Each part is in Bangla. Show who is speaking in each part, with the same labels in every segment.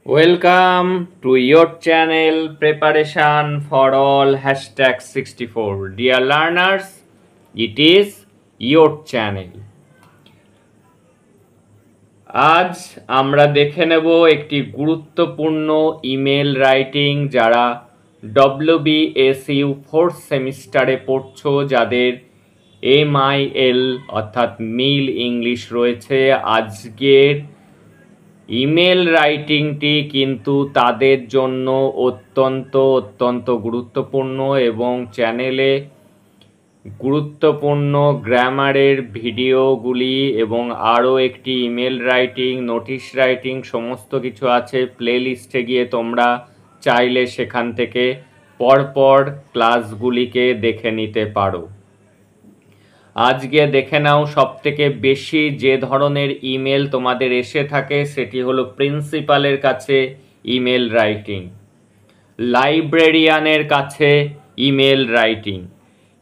Speaker 1: Welcome to your channel Preparation for All #64. Dear learners, it is your channel. আজ আমরা দেখে নেব একটি গুরুত্বপূর্ণ ইমেল রাইটিং যারা WBSU 4th সেমিস্টারে পড়ছো, যাদের MIL অর্থাৎ মিল ইংলিশ রয়েছে। আজকের ইমেল রাইটিংটি কিন্তু তাদের জন্য অত্যন্ত গুরুত্বপূর্ণ এবং চ্যানেলে গুরুত্বপূর্ণ গ্রামারের ভিডিওগুলি এবং আরও একটি ইমেল রাইটিং, নোটিশ রাইটিং সমস্ত কিছু আছে। প্লেলিস্টে গিয়ে তোমরা চাইলে সেখান থেকে পরপর ক্লাসগুলিকে দেখে নিতে পারো। আজকে দেখে নাও সবথেকে বেশি যে ধরনের ইমেল তোমাদের এসে থাকে সেটি হলো প্রিন্সিপালের কাছে ইমেল রাইটিং, লাইব্রেরিয়ানের কাছে ইমেল রাইটিং।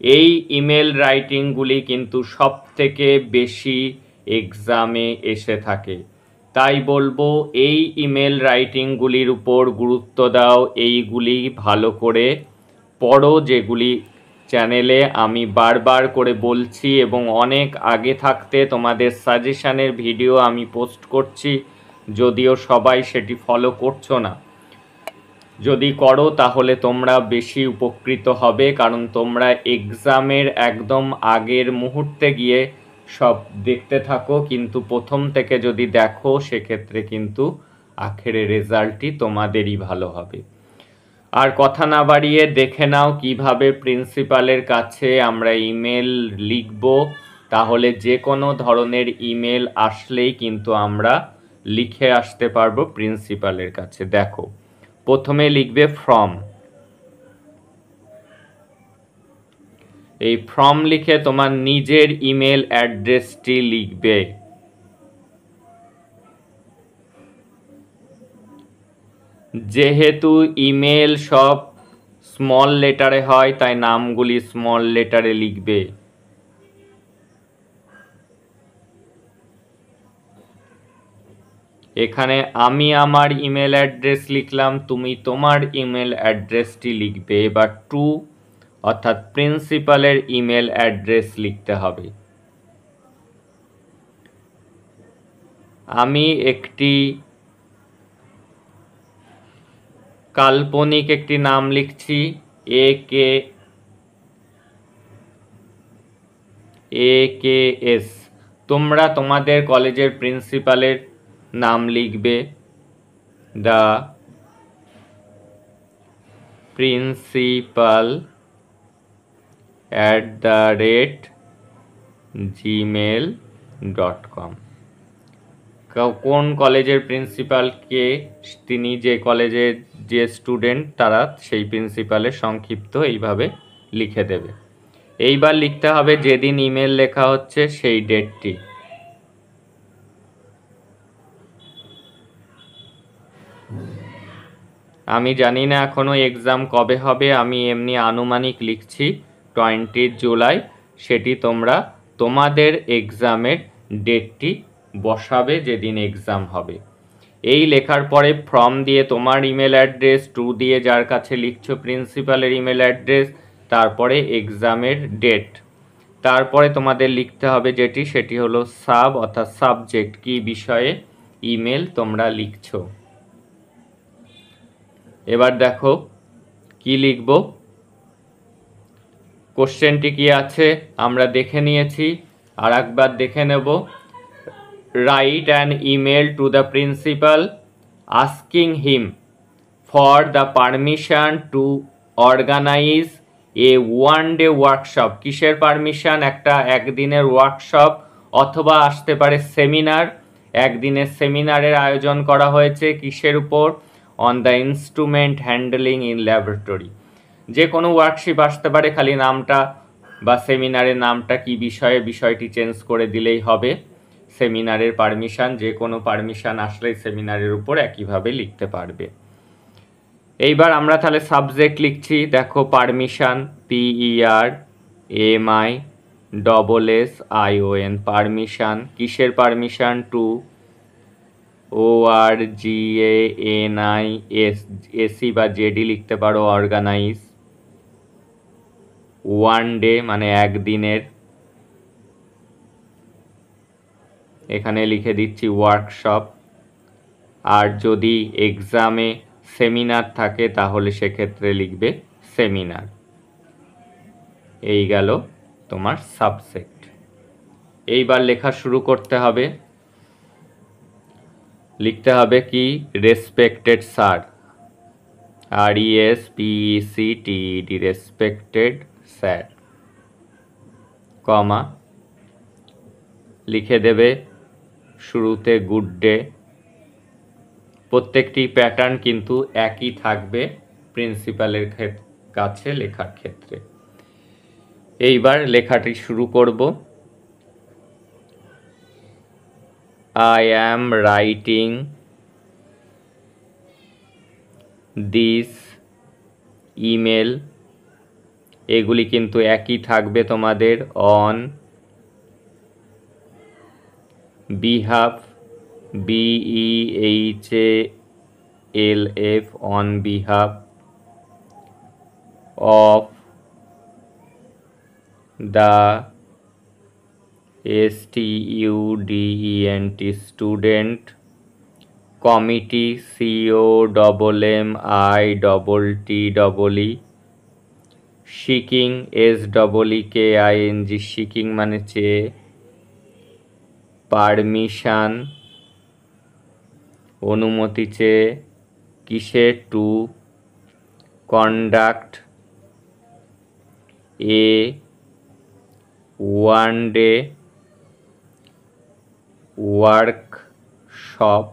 Speaker 1: এই ইমেল রাইটিংগুলি কিন্তু সবথেকে বেশি এক্সামে এসে থাকে। তাই বলবো এই ইমেল রাইটিংগুলির উপর গুরুত্ব দাও, এইগুলি ভালো করে পড়ো, যেগুলি চ্যানেলে আমি বারবার করে বলছি এবং অনেক আগে থাকতে তোমাদের সাজেশানের ভিডিও আমি পোস্ট করছি, যদিও সবাই সেটি ফলো করছো না। যদি করো তাহলে তোমরা বেশি উপকৃত হবে, কারণ তোমরা এক্সামের একদম আগের মুহূর্তে গিয়ে সব দেখতে থাকো, কিন্তু প্রথম থেকে যদি দেখো সেক্ষেত্রে কিন্তু আখেরে রেজাল্টটি তোমাদেরই ভালো হবে। আর কথা না বাড়িয়ে দেখে নাও কিভাবে প্রিন্সিপালের কাছে আমরা ইমেল লিখব। তাহলে যে কোনো ধরনের ইমেল আসলেই কিন্তু আমরা লিখে আসতে পারবো প্রিন্সিপালের কাছে। দেখো, প্রথমে লিখবে ফ্রম। এই ফ্রম লিখে তোমার নিজের ইমেল অ্যাড্রেসটি লিখবে। যেহেতু ইমেল সব স্মল লেটারে হয় তাই নামগুলি স্মল লেটারে লিখবে। এখানে আমি আমার ইমেল অ্যাড্রেস লিখলাম, তুমি তোমার ইমেল অ্যাড্রেসটি লিখবে। এবার টু অর্থাৎ প্রিন্সিপালের ইমেল অ্যাড্রেস লিখতে হবে। আমি একটি কাল্পনিক একটি নাম লিখছি, AKS। তোমরা তোমাদের কলেজের প্রিন্সিপালের নাম লিখবে, দ্য প্রিন্সিপাল @gmail.com। কোন কলেজের প্রিন্সিপালকে, তিনি যে কলেজের যে স্টুডেন্ট তারা সেই প্রিন্সিপালের সংক্ষিপ্ত এইভাবে লিখে দেবে। এইবার লিখতে হবে যেদিন ইমেল লেখা হচ্ছে সেই ডেটটি। আমি জানি না এখনো এক্সাম কবে হবে, আমি এমনি আনুমানিক লিখছি 20 জুলাই। সেটি তোমরা তোমাদের এক্সামের ডেটটি বসাবে যেদিন এক্সাম হবে। এই লেখার পরে ফ্রম দিয়ে তোমার ইমেল অ্যাড্রেস, টু দিয়ে যার কাছে লিখছো প্রিন্সিপালের ইমেল অ্যাড্রেস, তারপরে এক্সামের ডেট। তারপরে তোমাদের লিখতে হবে যেটি, সেটি হলো সাব অর্থাৎ সাবজেক্ট, কি বিষয়ে ইমেল তোমরা লিখছো। এবার দেখো কি লিখব। কোশ্চেনটি কি আছে আমরা দেখে নিয়েছি, আর একবার দেখে নেব। Write an email to the principal asking him for the permission to organize a one-day workshop। কিসের পারমিশন? একটা একদিনের ওয়ার্কশপ অথবা আসতে পারে সেমিনার। একদিনের সেমিনারের আয়োজন করা হয়েছে কিসের উপর? On the instrument handling in laboratory. যে কোনো ওয়ার্কশপ আসতে পারে, খালি নামটা বা সেমিনারের নামটা কি বিষয়ে, বিষয়টি চেঞ্জ করে দিলেই হবে। সেমিনারের পারমিশন, যে কোনো পারমিশন আসলেই সেমিনারের উপর একইভাবে লিখতে পারবে। এইবার আমরা তাহলে সাবজেক্ট লিখছি। দেখো পারমিশন, PERMISSION, পারমিশন। কিসের পারমিশন? টু ORGANISAC বা জেডি লিখতে পারো, অর্গানাইজ। ওয়ান ডে মানে একদিনের, এখানে লিখে দিচ্ছি ওয়ার্কশপ। আর যদি এক্সামে সেমিনার থাকে তাহলে সেক্ষেত্রে লিখবে সেমিনার। এই গেল তোমার সাবজেক্ট। এইবার লেখা শুরু করতে হবে। লিখতে হবে কি, respected sir, RESPECTED, respected sir, comma, লিখে দেবে শুরুতে গুড ডে। প্রত্যেকটি প্যাটার্ন কিন্তু একই থাকবে প্রিন্সিপালের কাছে লেখার ক্ষেত্রে। এইবার লেখাটি শুরু করব। I am writing this email, এগুলি কিন্তু একই থাকবে তোমাদের। on behalf, BEHALF, on behalf of the student, student committee, COMMITTEE, seeking, SEEKING, seeking মানে চেয়ে, পারমিশন অনুমতি চেয়ে, কিসের, to conduct A one day workshop,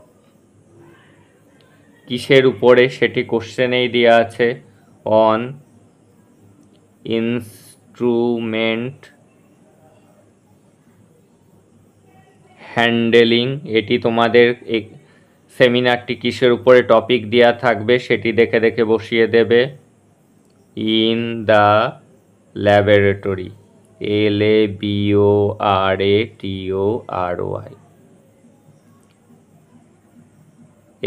Speaker 1: কিসের উপরে সেটি কোশ্চেনেই দেওয়া আছে, অন ইনস্ট্রুমেন্ট হ্যান্ডেলিং, এটি তোমাদের সেমিনারটি কিসের উপরে টপিক দেওয়া থাকবে সেটি দেখে দেখে বসিয়ে দেবে। In the laboratory, LABORATORY।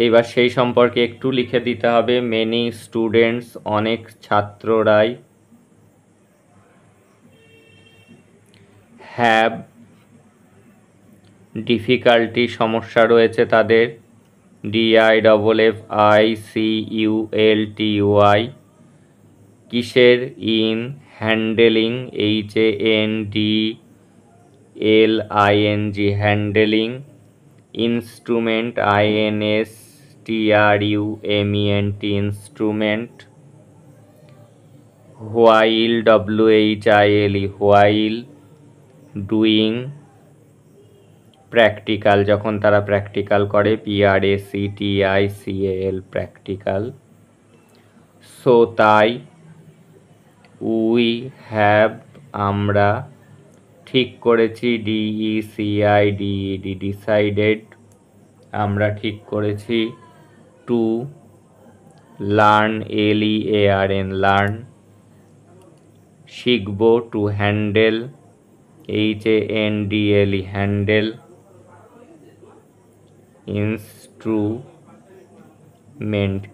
Speaker 1: এইবার সেই সম্পর্কে একটু লিখে দিতে হবে। মেনি স্টুডেন্টস, অনেক ছাত্ররাই, হ্যাভ ডিফিকাল্টি, সমস্যা রয়েছে তাদের, DIFFICULTY, কিসের, in handling, HANDLING, handling, instrument, INSTRUMENT, instrument, while, WHILE, while, doing practical, যখন তারা প্র্যাকটিক্যাল করে, PRACTICAL, প্র্যাকটিক্যাল। সো তাই, উই হ্যাভ, আমরা, ঠিক করেছি, DECIDED, ডিসাইডেড, আমরা ঠিক করেছি, টু লার্ন, LEARN, লার্ন, শিখব, to handle, HANDLE, handle, instrument,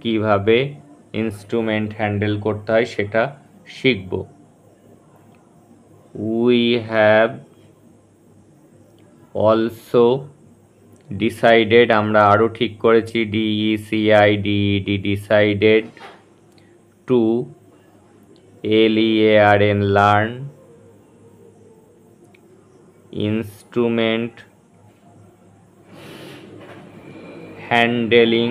Speaker 1: কিভাবে ইনস্ট্রুমেন্ট হ্যান্ডেল করতে হয় সেটা শিখব। উই হ্যাভ অলসো ডিসাইডেড, আমরা আরও ঠিক করেছি, DECIDED, decided, to LEARN, learn, instrument handling,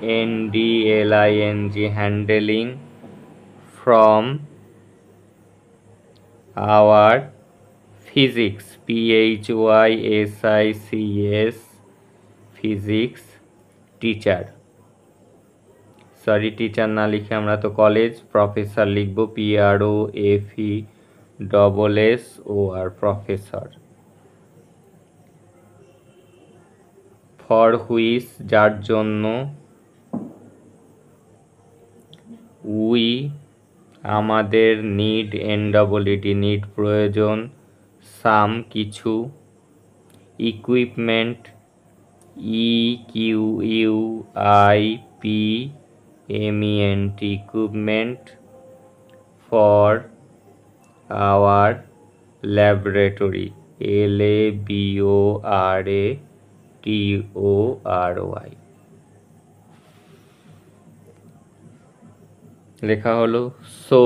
Speaker 1: HANDLING, handling, from our physics, PHYSICS, physics teacher, sorry teacher না লিখে আমরা তো কলেজ, প্রফেসর লিখব, PROFESSOR, প্রফেসর, ফর হুইচ, যার জন্য, উই আমাদের, নিড, NEED, নিড প্রয়োজন, সাম কিছু, equipment, equipment, equipment for our laboratory, laboratory লেখা হলো। সো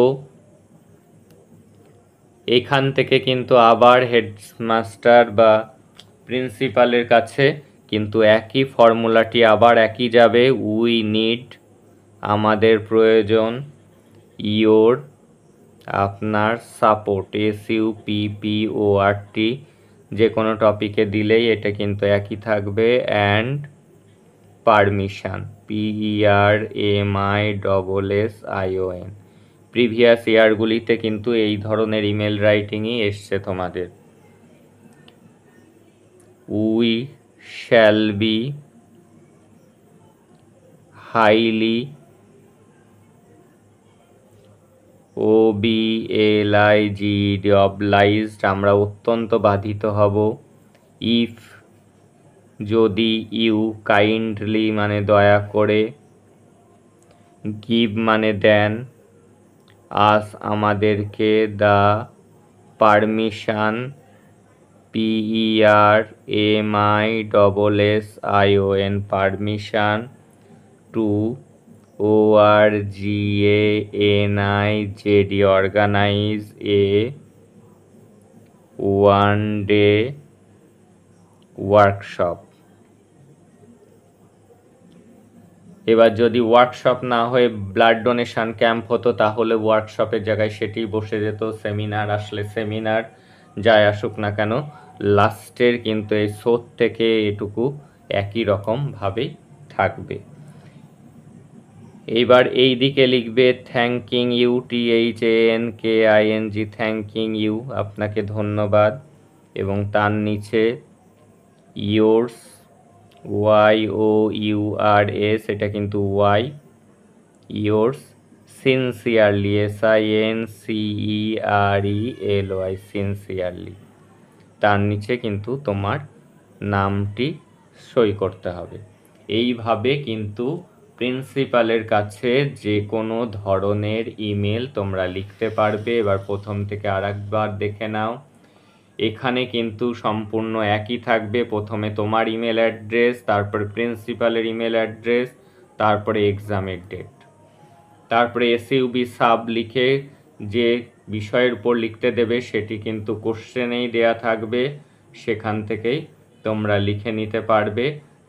Speaker 1: এখান থেকে কিন্তু আবার হেডমাস্টার বা প্রিন্সিপালের কাছে কিন্তু একই ফর্মুলাটি আবার একই যাবে। উই নিড, আমাদের প্রয়োজন, ইয়োর, আপনার, সাপোর্ট, SUPPORT, যে কোনো টপিকে দিলেই এটা কিন্তু একই থাকবে, অ্যান্ড পারমিশন, PERMISSION। প্রিভিয়াস ইয়ারগুলিতে কিন্তু এই ধরনের ইমেল রাইটিংই এসছে তোমাদের। We shall be highly obliged, আমরা অত্যন্ত বাধিত হব, ইফ, যদি, ইউ কাইন্ডলি মানে দয়া করে, গিভ মানে দেন, আস আমাদেরকে, the permission, PERMISSION permission, to ORGANIZD organize a one-day workshop। এবার যদি ওয়ার্কশপ না হয়ে ব্লাড ডোনেশন ক্যাম্প হতো তাহলে ওয়ার্কশপের জায়গায় সেটি বসে যেত, সেমিনার আসলে সেমিনার, যাই আসুক না কেন লাস্টের কিন্তু এই সোথ থেকে এটুকু একই রকম ভাবেই থাকবে। এইবার এই দিকে লিখবে thanking you, THANKING, thanking you, আপনাকে ধন্যবাদ, এবং তার নিচে ইয়োর্স, YOURS, এটা কিন্তু Y, yours, sincerely, SINCERELY, sincerely, তার নিচে কিন্তু তোমার নামটি সই করতে হবে। এইভাবে কিন্তু প্রিন্সিপালের কাছে যে কোনো ধরনের ইমেল তোমরা লিখতে পারবে। এবার প্রথম থেকে আরেকবার দেখে নাও, এখানে কিন্তু সম্পূর্ণ একই থাকবে। প্রথমে তোমার ইমেল অ্যাড্রেস, তারপরে প্রিন্সিপালের ইমেল অ্যাড্রেস, তারপরে এক্সামের ডেট, তারপরে SUB সাব লিখে যে বিষয়ের উপর লিখতে দেবে সেটি কিন্তু কোশ্চেনেই দেয়া থাকবে, সেখান থেকেই তোমরা লিখে নিতে পারবে।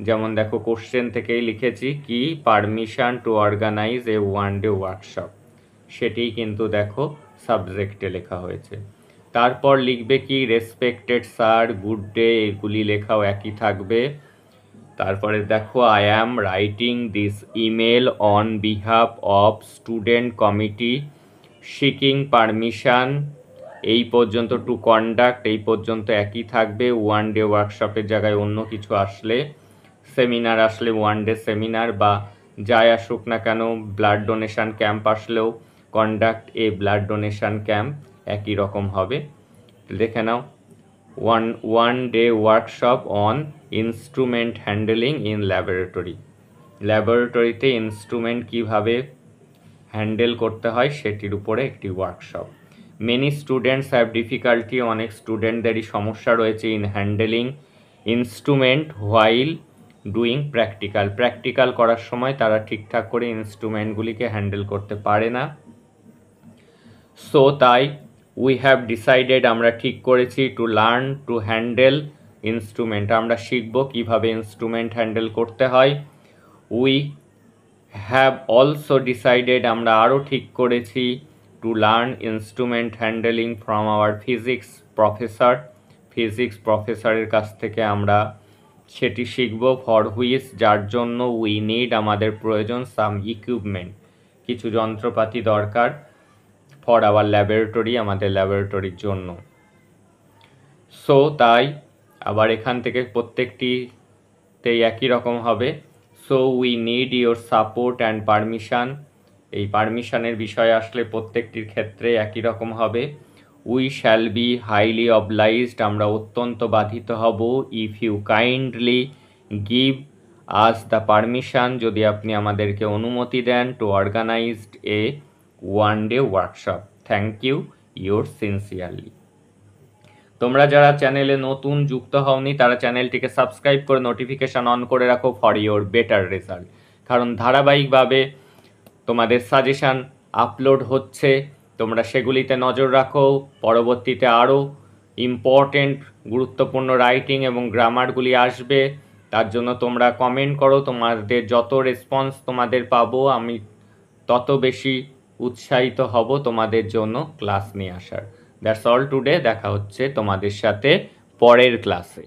Speaker 1: যেমন দেখো কোশ্চেন থেকেই লিখেছি কি, permission to organize a one day workshop, সেটিই কিন্তু দেখো সাবজেক্টে লেখা হয়েছে। তারপর লিখবে কি, রেসপেক্টেড স্যার, গুড ডে, এগুলি লেখাও একই থাকবে। তারপরে দেখো, I am writing this email on behalf of student committee seeking permission, এই পর্যন্ত, টু কন্ডাক্ট, এই পর্যন্ত একই থাকবে। ওয়ান ডে ওয়ার্কশপের জায়গায় অন্য কিছু আসলে, সেমিনার আসলে ওয়ান ডে সেমিনার, বা যাই আসুক না কেন ব্লাড ডোনেশন ক্যাম্প আসলেও conduct a blood donation camp একই রকম হবে। দেখে নাও, one day workshop on instrument handling in laboratory, ল্যাবরেটরিতে ইনস্ট্রুমেন্ট কিভাবে হ্যান্ডেল করতে হয় সেটির উপরে একটি workshop. Many students have difficulty, অনেক স্টুডেন্টদেরই সমস্যা রয়েছে in handling instrument while doing practical, practical করার সময় তারা ঠিকঠাক করে ইনস্ট্রুমেন্টগুলিকে হ্যান্ডেল করতে পারে না। সো তাই উই হ্যাভ ডিসাইডেড, আমরা ঠিক করেছি, to learn to handle instrument, আমরা শিখব কিভাবে ইনস্ট্রুমেন্ট হ্যান্ডেল করতে হয়। উই হ্যাভ অলসো ডিসাইডেড, আমরা আরও ঠিক করেছি, to learn instrument handling from our physics professor, physics প্রফেসরের কাছ থেকে আমরা সেটি শিখব। ফর হুইচ, যার জন্য, উই নিড, আমাদের প্রয়োজন, সাম ইকুইপমেন্ট, কিছু যন্ত্রপাতি দরকার, ফর আওয়ার ল্যাবরেটরি, আমাদের ল্যাবরেটরির জন্য। সো তাই আবার এখান থেকে প্রত্যেকটিতেই একই রকম হবে। So we need your support and permission, এই পারমিশনের বিষয় আসলে প্রত্যেকটির ক্ষেত্রে একই রকম হবে। We shall be highly obliged, আমরা অত্যন্ত বাধিত হব, if you kindly give us the permission, যদি আপনি আমাদেরকে অনুমতি দেন, to organized a one day workshop. Thank you, your sincerely. তোমরা যারা চ্যানেলে নতুন যুক্ত হওনি তারা চ্যানেলটিকে সাবস্ক্রাইব করে নোটিফিকেশান অন করে রাখো ফর ইয়োর বেটার রেজাল্ট, কারণ ধারাবাহিকভাবে তোমাদের সাজেশান আপলোড হচ্ছে, তোমরা সেগুলিতে নজর রাখো। পরবর্তীতে আরও ইম্পর্টেন্ট গুরুত্বপূর্ণ রাইটিং এবং গ্রামারগুলি আসবে, তার জন্য তোমরা কমেন্ট করো। তোমাদের যত রেসপন্স তোমাদের পাবো আমি তত বেশি উৎসাহিত হব তোমাদের জন্য ক্লাস নিয়ে আসার। That's all today. দেখা হচ্ছে তোমাদের সাথে পরের ক্লাসে।